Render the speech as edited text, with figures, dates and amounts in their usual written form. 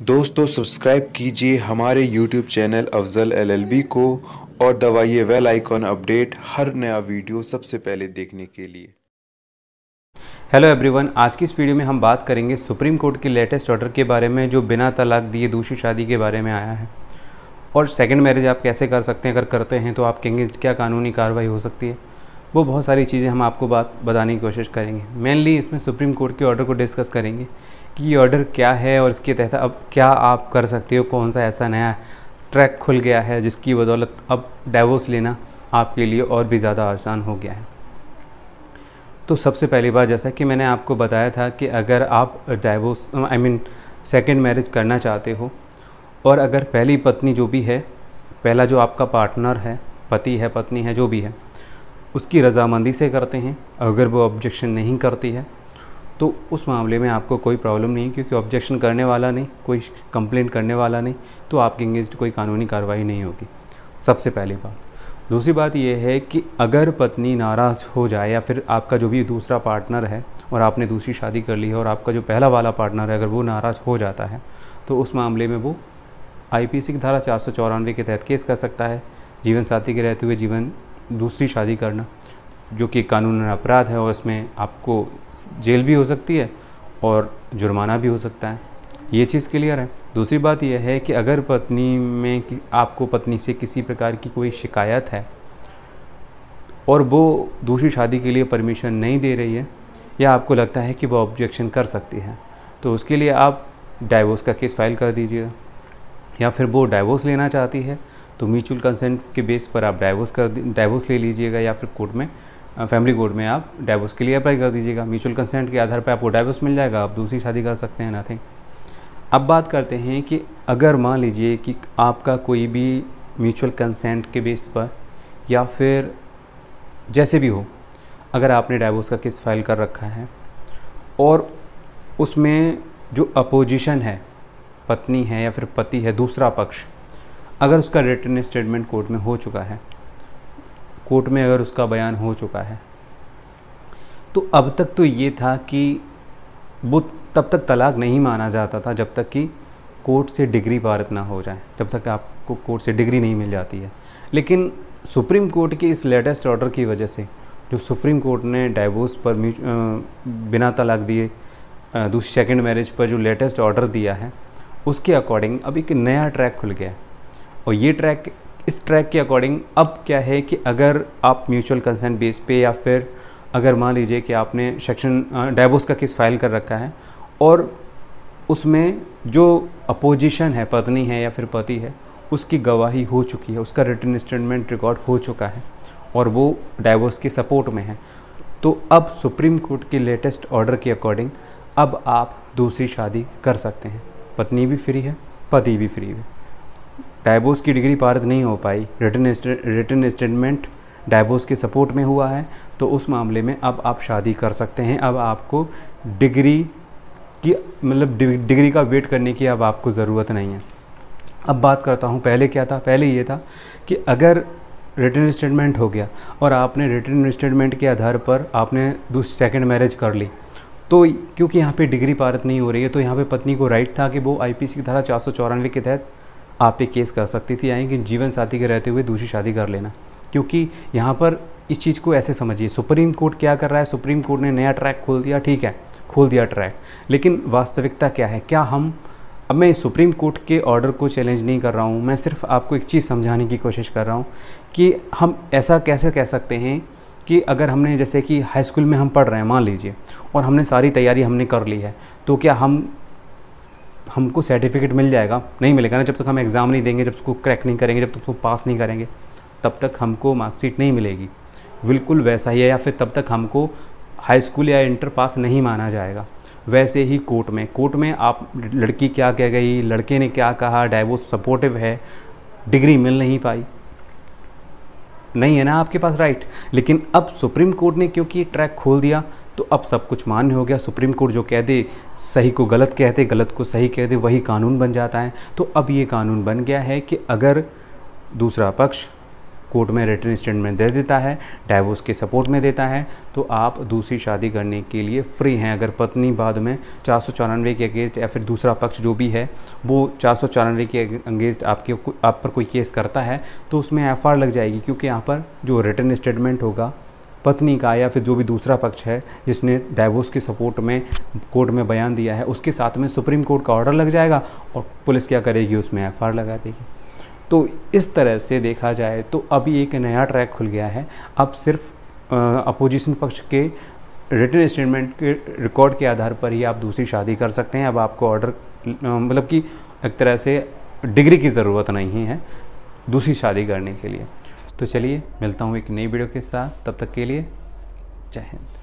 दोस्तों सब्सक्राइब कीजिए हमारे YouTube चैनल अफजल LLB को और दबाइए बेल आइकॉन अपडेट हर नया वीडियो सबसे पहले देखने के लिए। हेलो एवरीवन, आज की इस वीडियो में हम बात करेंगे सुप्रीम कोर्ट के लेटेस्ट ऑर्डर के बारे में जो बिना तलाक दिए दूसरी शादी के बारे में आया है और सेकंड मैरिज आप कैसे कर सकते हैं। अगर करते हैं तो आपके अगेंस्ट क्या कानूनी कार्रवाई हो सकती है, वो बहुत सारी चीज़ें हम आपको बताने की कोशिश करेंगे। मेनली इसमें सुप्रीम कोर्ट के ऑर्डर को डिस्कस करेंगे कि ये ऑर्डर क्या है और इसके तहत अब क्या आप कर सकते हो, कौन सा ऐसा नया ट्रैक खुल गया है जिसकी बदौलत अब डाइवोर्स लेना आपके लिए और भी ज़्यादा आसान हो गया है। तो सबसे पहली बात, जैसा कि मैंने आपको बताया था कि अगर आप डाइवोर्स सेकंड मैरिज करना चाहते हो और अगर पहली पत्नी जो भी है, पहला जो आपका पार्टनर है, पति है, पत्नी है, जो भी है, उसकी रज़ामंदी से करते हैं, अगर वो ऑब्जेक्शन नहीं करती है तो उस मामले में आपको कोई प्रॉब्लम नहीं, क्योंकि ऑब्जेक्शन करने वाला नहीं, कोई कंप्लेंट करने वाला नहीं, तो आपके अगेंस्ट कोई कानूनी कार्रवाई नहीं होगी। सबसे पहली बात। दूसरी बात यह है कि अगर पत्नी नाराज़ हो जाए या फिर आपका जो भी दूसरा पार्टनर है और आपने दूसरी शादी कर ली है और आपका जो पहला वाला पार्टनर है अगर वो नाराज़ हो जाता है तो उस मामले में वो IPC की धारा 494 के तहत केस कर सकता है। जीवन साथी के रहते हुए दूसरी शादी करना, जो कि कानूनन अपराध है और इसमें आपको जेल भी हो सकती है और जुर्माना भी हो सकता है। ये चीज़ क्लियर है। दूसरी बात यह है कि अगर पत्नी में आपको पत्नी से किसी प्रकार की कोई शिकायत है और वो दूसरी शादी के लिए परमिशन नहीं दे रही है या आपको लगता है कि वो ऑब्जेक्शन कर सकती है, तो उसके लिए आप डाइवोर्स का केस फाइल कर दीजिएगा। या फिर वो डाइवोर्स लेना चाहती है तो म्यूचुअल कंसेंट के बेस पर आप डाइवोर्स ले लीजिएगा या फिर कोर्ट में, फैमिली कोर्ट में आप डाइवोर्स के लिए अप्लाई कर दीजिएगा। म्यूचुअल कंसेंट के आधार पर आपको डाइवोर्स मिल जाएगा, आप दूसरी शादी कर सकते हैं, नथिंग। अब बात करते हैं कि अगर मान लीजिए कि आपका कोई भी म्यूचुअल कंसेंट के बेस पर या फिर जैसे भी हो, अगर आपने डाइवोर्स का केस फाइल कर रखा है और उसमें जो अपोजिशन है, पत्नी है या फिर पति है, दूसरा पक्ष, अगर उसका रिटन स्टेटमेंट कोर्ट में हो चुका है, कोर्ट में अगर उसका बयान हो चुका है, तो अब तक तो ये था कि वो तब तक तलाक नहीं माना जाता था जब तक कि कोर्ट से डिग्री पारित ना हो जाए, जब तक आपको कोर्ट से डिग्री नहीं मिल जाती है। लेकिन सुप्रीम कोर्ट के इस लेटेस्ट ऑर्डर की वजह से, जो सुप्रीम कोर्ट ने डाइवोर्स पर बिना तलाक दिए दूसरी सेकंड मैरिज पर जो लेटेस्ट ऑर्डर दिया है, उसके अकॉर्डिंग अब एक नया ट्रैक खुल गया है। और ये ट्रैक, इस ट्रैक के अकॉर्डिंग अब क्या है कि अगर आप म्यूचुअल कंसेंट बेस पे या फिर अगर मान लीजिए कि आपने डाइवोर्स का केस फाइल कर रखा है और उसमें जो अपोजिशन है, पत्नी है या फिर पति है, उसकी गवाही हो चुकी है, उसका रिटन स्टेटमेंट रिकॉर्ड हो चुका है और वो डाइवोर्स के सपोर्ट में है, तो अब सुप्रीम कोर्ट के लेटेस्ट ऑर्डर के अकॉर्डिंग अब आप दूसरी शादी कर सकते हैं। पत्नी भी फ्री है, पति भी फ्री है। डाइवोर्स की डिग्री पारित नहीं हो पाई, रिटन स्टेटमेंट डाइवोर्स के सपोर्ट में हुआ है, तो उस मामले में अब आप शादी कर सकते हैं। अब आपको डिग्री की डिग्री का वेट करने की अब आपको ज़रूरत नहीं है। अब बात करता हूँ, पहले क्या था। पहले ये था कि अगर रिटन स्टेटमेंट हो गया और आपने रिटन स्टेटमेंट के आधार पर आपने दूसरी सेकंड मैरिज कर ली, तो क्योंकि यहाँ पे डिग्री पारित नहीं हो रही है, तो यहाँ पे पत्नी को राइट था कि वो IPC की धारा 494 के तहत आप पे केस कर सकती थी, यानी कि जीवन साथी के रहते हुए दूसरी शादी कर लेना। क्योंकि यहाँ पर इस चीज़ को ऐसे समझिए, सुप्रीम कोर्ट क्या कर रहा है, सुप्रीम कोर्ट ने नया ट्रैक खोल दिया, ठीक है, खोल दिया ट्रैक, लेकिन वास्तविकता क्या है, क्या हम, अब मैं सुप्रीम कोर्ट के ऑर्डर को चैलेंज नहीं कर रहा हूँ, मैं सिर्फ आपको एक चीज़ समझाने की कोशिश कर रहा हूँ कि हम ऐसा कैसे कह सकते हैं कि अगर हमने, जैसे कि हाई स्कूल में हम पढ़ रहे हैं मान लीजिए, और हमने सारी तैयारी हमने कर ली है, तो क्या हमको सर्टिफिकेट मिल जाएगा? नहीं मिलेगा ना। जब तक हम एग्ज़ाम नहीं देंगे, जब उसको क्रैक नहीं करेंगे, जब तक उसको पास नहीं करेंगे, तब तक हमको मार्कशीट नहीं मिलेगी। बिल्कुल वैसा ही है, या फिर तब तक हमको हाई स्कूल या इंटर पास नहीं माना जाएगा। वैसे ही कोर्ट में आप, लड़की क्या कह गई, लड़के ने क्या कहा, डाइवोर्स सपोर्टिव है, डिग्री मिल नहीं पाई, नहीं है ना आपके पास राइट। लेकिन अब सुप्रीम कोर्ट ने क्योंकि ट्रैक खोल दिया, तो अब सब कुछ मान्य हो गया। सुप्रीम कोर्ट जो कह दे, सही को गलत कहते, गलत को सही कह दे, वही कानून बन जाता है। तो अब ये कानून बन गया है कि अगर दूसरा पक्ष कोर्ट में रिटन स्टेटमेंट दे देता है, डाइवोर्स के सपोर्ट में देता है, तो आप दूसरी शादी करने के लिए फ्री हैं। अगर पत्नी बाद में 494 के अगेंस्ट या फिर दूसरा पक्ष जो भी है वो 494 के अगेंस्ट आप पर कोई केस करता है तो उसमें एफआईआर लग जाएगी, क्योंकि यहाँ पर जो रिटन स्टेटमेंट होगा पत्नी का या फिर जो भी दूसरा पक्ष है जिसने डाइवोर्स के सपोर्ट में कोर्ट में बयान दिया है, उसके साथ में सुप्रीम कोर्ट का ऑर्डर लग जाएगा और पुलिस क्या करेगी, उसमें एफआईआर लगा देगी। तो इस तरह से देखा जाए तो अभी एक नया ट्रैक खुल गया है। अब सिर्फ अपोजिशन पक्ष के रिटन स्टेटमेंट के रिकॉर्ड के आधार पर ही आप दूसरी शादी कर सकते हैं। अब आपको ऑर्डर मतलब कि एक तरह से डिग्री की ज़रूरत नहीं है दूसरी शादी करने के लिए। तो चलिए मिलता हूँ एक नई वीडियो के साथ, तब तक के लिए जय हिंद।